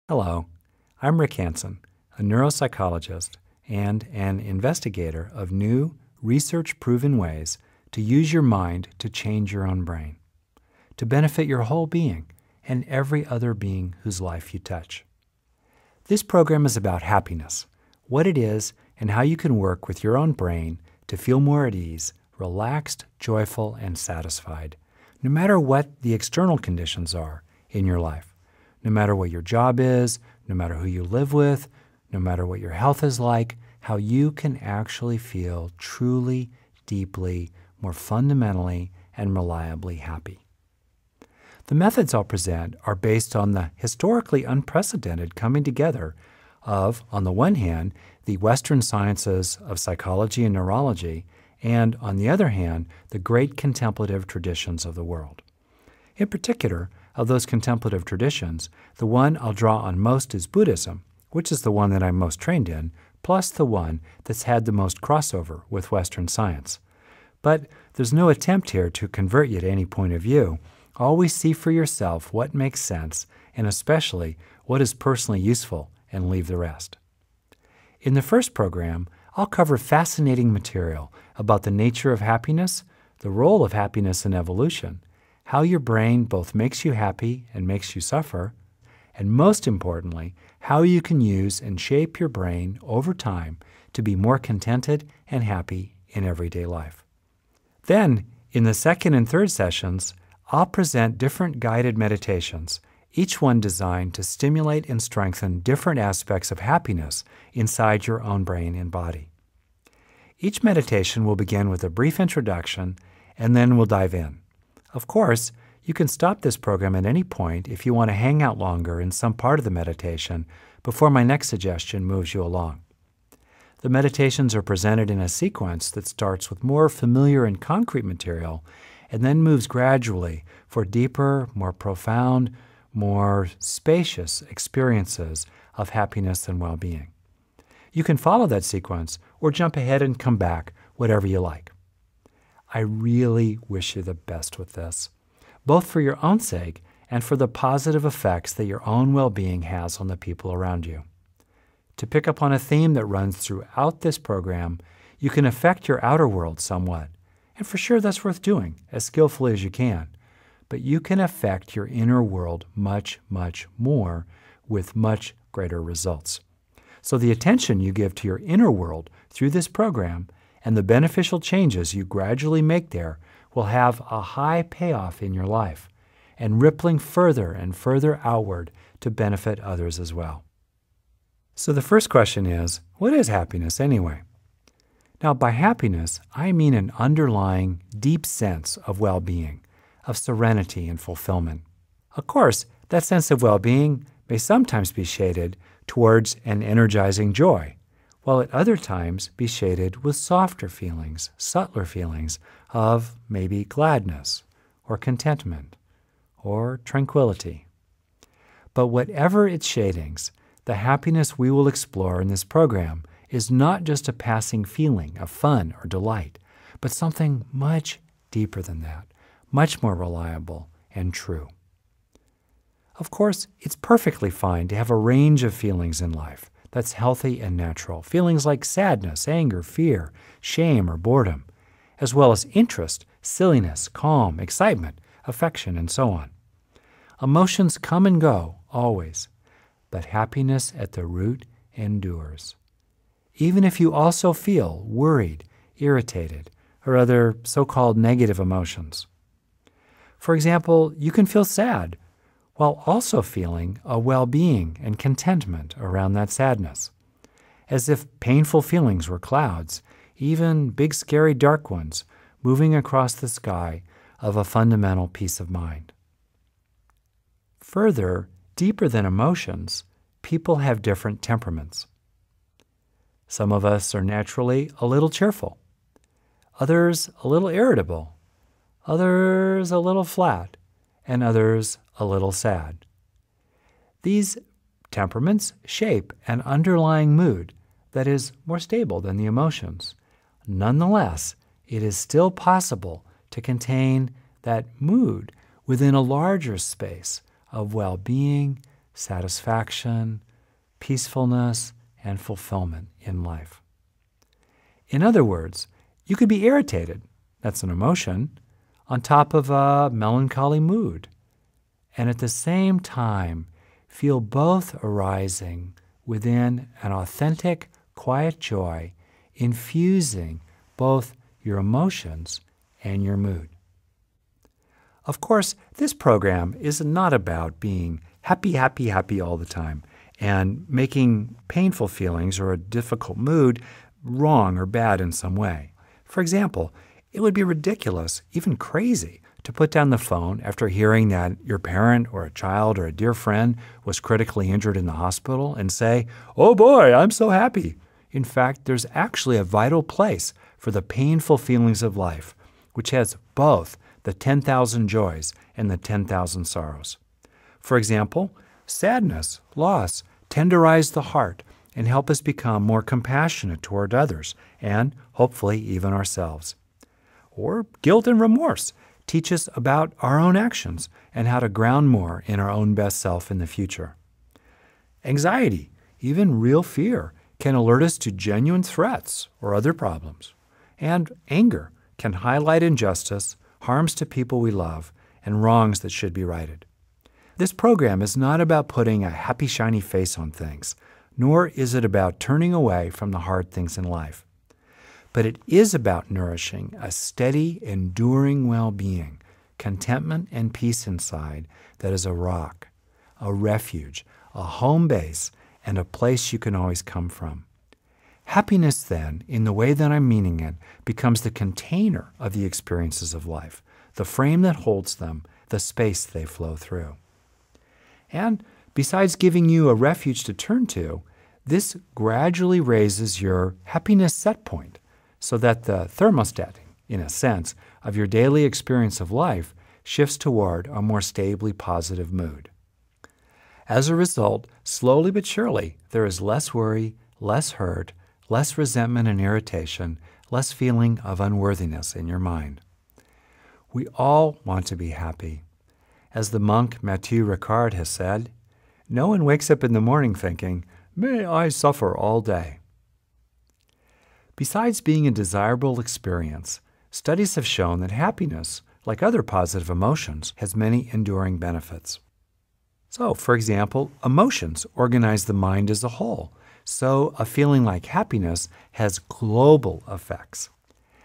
Hello, I'm Rick Hansen, a neuropsychologist and an investigator of new, research-proven ways to use your mind to change your own brain, to benefit your whole being and every other being whose life you touch. This program is about happiness, what it is, and how you can work with your own brain to feel more at ease, relaxed, joyful, and satisfied, no matter what the external conditions are in your life. No matter what your job is, no matter who you live with, no matter what your health is like, how you can actually feel truly, deeply, more fundamentally, and reliably happy. The methods I'll present are based on the historically unprecedented coming together of, on the one hand, the Western sciences of psychology and neurology, and, on the other hand, the great contemplative traditions of the world. In particular, of those contemplative traditions, the one I'll draw on most is Buddhism, which is the one that I'm most trained in, plus the one that's had the most crossover with Western science. But there's no attempt here to convert you to any point of view. Always see for yourself what makes sense, and especially what is personally useful, and leave the rest. In the first program, I'll cover fascinating material about the nature of happiness, the role of happiness in evolution, how your brain both makes you happy and makes you suffer, and most importantly, how you can use and shape your brain over time to be more contented and happy in everyday life. Then, in the second and third sessions, I'll present different guided meditations, each one designed to stimulate and strengthen different aspects of happiness inside your own brain and body. Each meditation will begin with a brief introduction, and then we'll dive in. Of course, you can stop this program at any point if you want to hang out longer in some part of the meditation before my next suggestion moves you along. The meditations are presented in a sequence that starts with more familiar and concrete material and then moves gradually for deeper, more profound, more spacious experiences of happiness and well-being. You can follow that sequence or jump ahead and come back, whatever you like. I really wish you the best with this, both for your own sake and for the positive effects that your own well-being has on the people around you. To pick up on a theme that runs throughout this program, you can affect your outer world somewhat, and for sure that's worth doing as skillfully as you can, but you can affect your inner world much, much more with much greater results. So the attention you give to your inner world through this program and the beneficial changes you gradually make there will have a high payoff in your life and rippling further and further outward to benefit others as well. So the first question is, what is happiness anyway? Now, by happiness, I mean an underlying deep sense of well-being, of serenity and fulfillment. Of course, that sense of well-being may sometimes be shaded towards an energizing joy, while at other times be shaded with softer feelings, subtler feelings of maybe gladness or contentment or tranquility. But whatever its shadings, the happiness we will explore in this program is not just a passing feeling of fun or delight, but something much deeper than that, much more reliable and true. Of course, it's perfectly fine to have a range of feelings in life that's healthy and natural. Feelings like sadness, anger, fear, shame, or boredom, as well as interest, silliness, calm, excitement, affection, and so on. Emotions come and go, always, but happiness at the root endures. Even if you also feel worried, irritated, or other so-called negative emotions. For example, you can feel sad, while also feeling a well-being and contentment around that sadness, as if painful feelings were clouds, even big, scary, dark ones, moving across the sky of a fundamental peace of mind. Further, deeper than emotions, people have different temperaments. Some of us are naturally a little cheerful, others a little irritable, others a little flat, and others a little sad. These temperaments shape an underlying mood that is more stable than the emotions. Nonetheless, it is still possible to contain that mood within a larger space of well-being, satisfaction, peacefulness, and fulfillment in life. In other words, you could be irritated, that's an emotion, on top of a melancholy mood, and at the same time feel both arising within an authentic, quiet joy, infusing both your emotions and your mood. Of course, this program is not about being happy, happy, happy all the time and making painful feelings or a difficult mood wrong or bad in some way. For example, it would be ridiculous, even crazy, to put down the phone after hearing that your parent or a child or a dear friend was critically injured in the hospital and say, "Oh boy, I'm so happy." In fact, there's actually a vital place for the painful feelings of life, which has both the 10,000 joys and the 10,000 sorrows. For example, sadness, loss, tenderize the heart and help us become more compassionate toward others and, hopefully, even ourselves. Or guilt and remorse teach us about our own actions and how to ground more in our own best self in the future. Anxiety, even real fear, can alert us to genuine threats or other problems. And anger can highlight injustice, harms to people we love, and wrongs that should be righted. This program is not about putting a happy, shiny face on things, nor is it about turning away from the hard things in life. But it is about nourishing a steady, enduring well-being, contentment and peace inside that is a rock, a refuge, a home base, and a place you can always come from. Happiness, then, in the way that I'm meaning it, becomes the container of the experiences of life, the frame that holds them, the space they flow through. And besides giving you a refuge to turn to, this gradually raises your happiness set point so that the thermostat, in a sense, of your daily experience of life shifts toward a more stably positive mood. As a result, slowly but surely, there is less worry, less hurt, less resentment and irritation, less feeling of unworthiness in your mind. We all want to be happy. As the monk Mathieu Ricard has said, no one wakes up in the morning thinking, "May I suffer all day." Besides being a desirable experience, studies have shown that happiness, like other positive emotions, has many enduring benefits. So, for example, emotions organize the mind as a whole, so a feeling like happiness has global effects.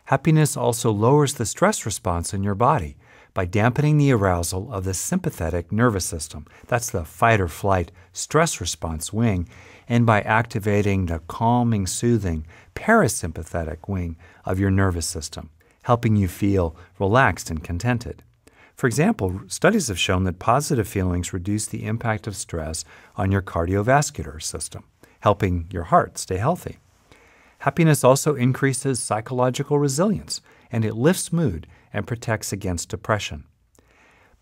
Happiness also lowers the stress response in your body by dampening the arousal of the sympathetic nervous system. That's the fight or flight stress response wing, and by activating the calming, soothing parasympathetic wing of your nervous system, helping you feel relaxed and contented. For example, studies have shown that positive feelings reduce the impact of stress on your cardiovascular system, helping your heart stay healthy. Happiness also increases psychological resilience, and it lifts mood and protects against depression.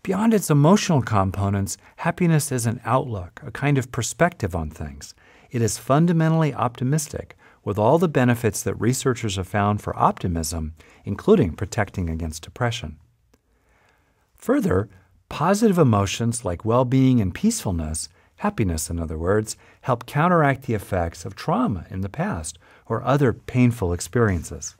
Beyond its emotional components, happiness is an outlook, a kind of perspective on things. It is fundamentally optimistic, with all the benefits that researchers have found for optimism, including protecting against depression. Further, positive emotions like well-being and peacefulness, happiness in other words, help counteract the effects of trauma in the past or other painful experiences.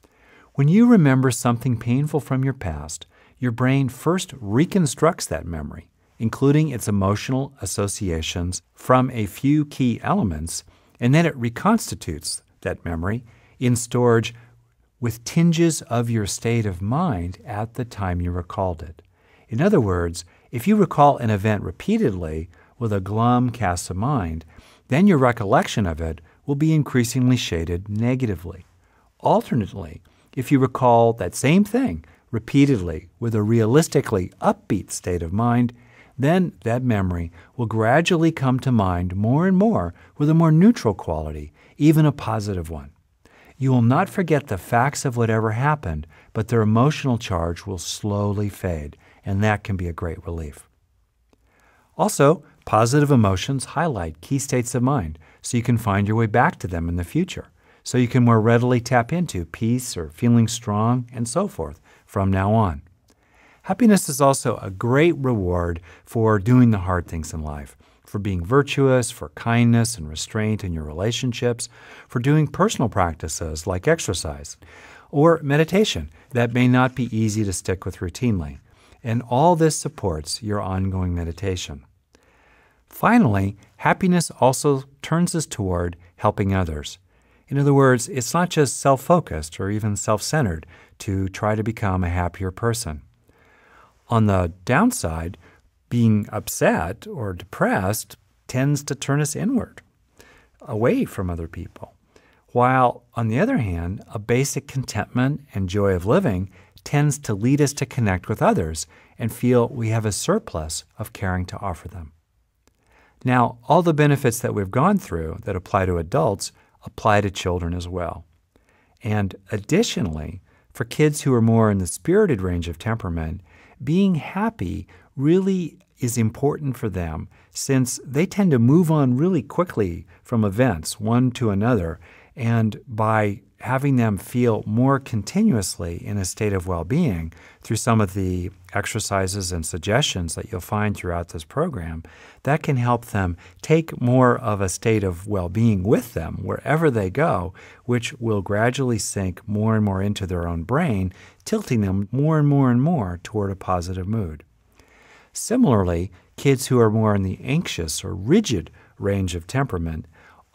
When you remember something painful from your past, your brain first reconstructs that memory, including its emotional associations from a few key elements, and then it reconstitutes that memory in storage with tinges of your state of mind at the time you recalled it. In other words, if you recall an event repeatedly with a glum cast of mind, then your recollection of it will be increasingly shaded negatively. Alternately, if you recall that same thing repeatedly with a realistically upbeat state of mind, then that memory will gradually come to mind more and more with a more neutral quality, even a positive one. You will not forget the facts of whatever happened, but their emotional charge will slowly fade, and that can be a great relief. Also, positive emotions highlight key states of mind, so you can find your way back to them in the future, so you can more readily tap into peace or feeling strong and so forth from now on. Happiness is also a great reward for doing the hard things in life, for being virtuous, for kindness and restraint in your relationships, for doing personal practices like exercise, or meditation that may not be easy to stick with routinely. And all this supports your ongoing meditation. Finally, happiness also turns us toward helping others. In other words, it's not just self-focused or even self-centered to try to become a happier person. On the downside, being upset or depressed tends to turn us inward, away from other people. While, on the other hand, a basic contentment and joy of living tends to lead us to connect with others and feel we have a surplus of caring to offer them. Now, all the benefits that we've gone through that apply to adults apply to children as well. And additionally, for kids who are more in the spirited range of temperament, being happy really is important for them since they tend to move on really quickly from events, one to another, and by having them feel more continuously in a state of well-being through some of the exercises and suggestions that you'll find throughout this program, that can help them take more of a state of well-being with them wherever they go, which will gradually sink more and more into their own brain, tilting them more and more and more toward a positive mood. Similarly, kids who are more in the anxious or rigid range of temperament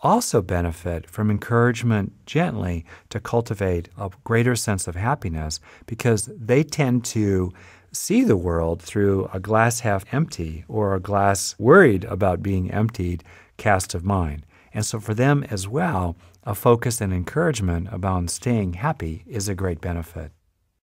also benefit from encouragement gently to cultivate a greater sense of happiness because they tend to see the world through a glass half empty or a glass worried about being emptied cast of mind. And so for them as well, a focus and encouragement about staying happy is a great benefit.